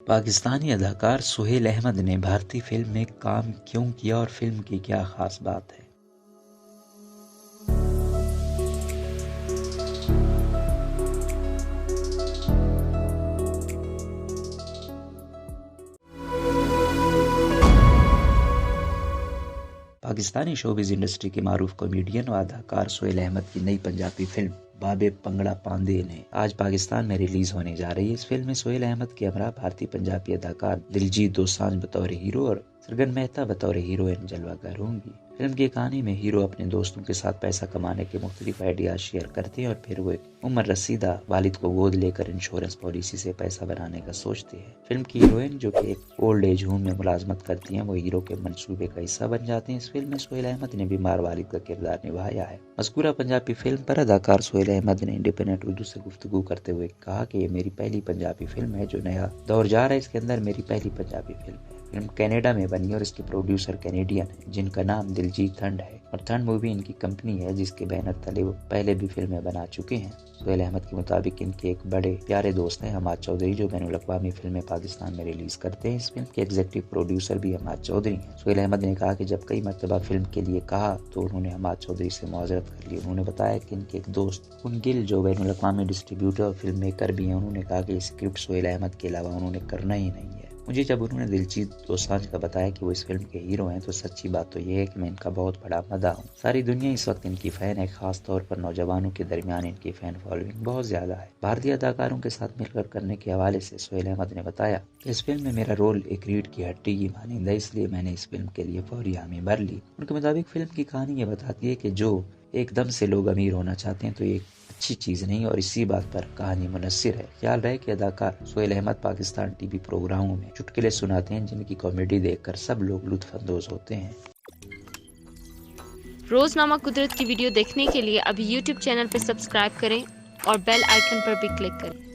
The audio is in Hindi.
पाकिस्तानी अदाकार सुहेल अहमद ने भारतीय फिल्म में काम क्यों किया और फिल्म की क्या खास बात है? पाकिस्तानी शोबिज़ इंडस्ट्री के मारूफ कॉमेडियन और अदाकार सुहेल अहमद की नई पंजाबी फिल्म बाबे पंगड़ा पांदे ने आज पाकिस्तान में रिलीज होने जा रही है। इस फिल्म में सुहेल अहमद के हमरा भारतीय पंजाबी अदाकार दिलजीत दोसांझ बतौर हीरो और सरगन मेहता बतौर हीरोइन जलवागर होंगी। फिल्म की कहानी में हीरो अपने दोस्तों के साथ पैसा कमाने के मुख्तलिफ आइडियाज शेयर करते हैं और फिर वो एक उम्र रसीदा वालिद को गोद लेकर इंश्योरेंस पॉलिसी से पैसा बनाने का सोचते हैं। फिल्म की हीरोइन जो कि एक ओल्ड एज होम में मुलाजमत करती हैं, वो हीरो के मंसूबे का हिस्सा बन जाते हैं। इस फिल्म में सुहेल अहमद ने बीमार वालिद का किरदार निभाया है। मज़कूरा पंजाबी फिल्म पर अदाकार सुहेल अहमद ने इंडिपेंडेंट उर्दू से गुफ्तगू करते हुए कहा कि ये मेरी पहली पंजाबी फिल्म है, जो नया दौर जा रहा है इसके अंदर मेरी पहली पंजाबी फिल्म है। फिल्म कनाडा में बनी और इसके प्रोड्यूसर कैनेडियन है जिनका नाम दिलजीत थंड है और थंड मूवी इनकी कंपनी है जिसके बैनर तले वो पहले भी फिल्में बना चुके हैं। सुहेल अहमद के मुताबिक इनके एक बड़े प्यारे दोस्त हैं हमाद चौधरी, जो बैनुल अक़वामी फिल्में पाकिस्तान में रिलीज करते हैं। इस फिल्म के एग्जीक्यूटिव प्रोड्यूसर भी हमाद चौधरी हैं। सुहेल अहमद ने कहा कि जब कई मरतबा फिल्म के लिए कहा तो उन्होंने हमाद चौधरी से मुआवजत कर ली। उन्होंने बताया कि इनके एक दोस्त उन गिल जो बैनुल अक़वामी डिस्ट्रीब्यूटर और फिल्म मेकर भी हैं, उन्होंने कहा कि स्क्रिप्ट सुहेल अहमद के अलावा उन्होंने करना ही नहीं है। मुझे जब उन्होंने दिलजीत दोसांझ का बताया कि वो इस फिल्म के हीरो हैं तो सच्ची बात तो ये है कि मैं इनका बहुत बड़ा मदा हूँ। सारी दुनिया इस वक्त इनकी फैन है, खास तौर पर नौजवानों के दरमियान इनकी फैन फॉलोइंग बहुत ज्यादा है। भारतीय अदाकारों के साथ मिलकर करने के हवाले से सुहेल अहमद ने बताया कि इस फिल्म में मेरा रोल एक रीढ़ की हड्डी की मानिंद है, इसलिए मैंने इस फिल्म के लिए फौरी हामी भर ली। उनके मुताबिक फिल्म की कहानी ये बताती है कि जो एकदम से लोग अमीर होना चाहते हैं तो ये अच्छी चीज नहीं, और इसी बात पर कहानी मुनस्सिर है। ख्याल रहे कि अदाकार सुहेल अहमद पाकिस्तान टीवी प्रोग्रामों में चुटकुले सुनाते हैं जिनकी कॉमेडी देखकर सब लोग लुत्फअंदोज होते हैं। रोजनामा कुदरत की वीडियो देखने के लिए अभी YouTube चैनल पर सब्सक्राइब करें और बेल आइकन पर भी क्लिक करें।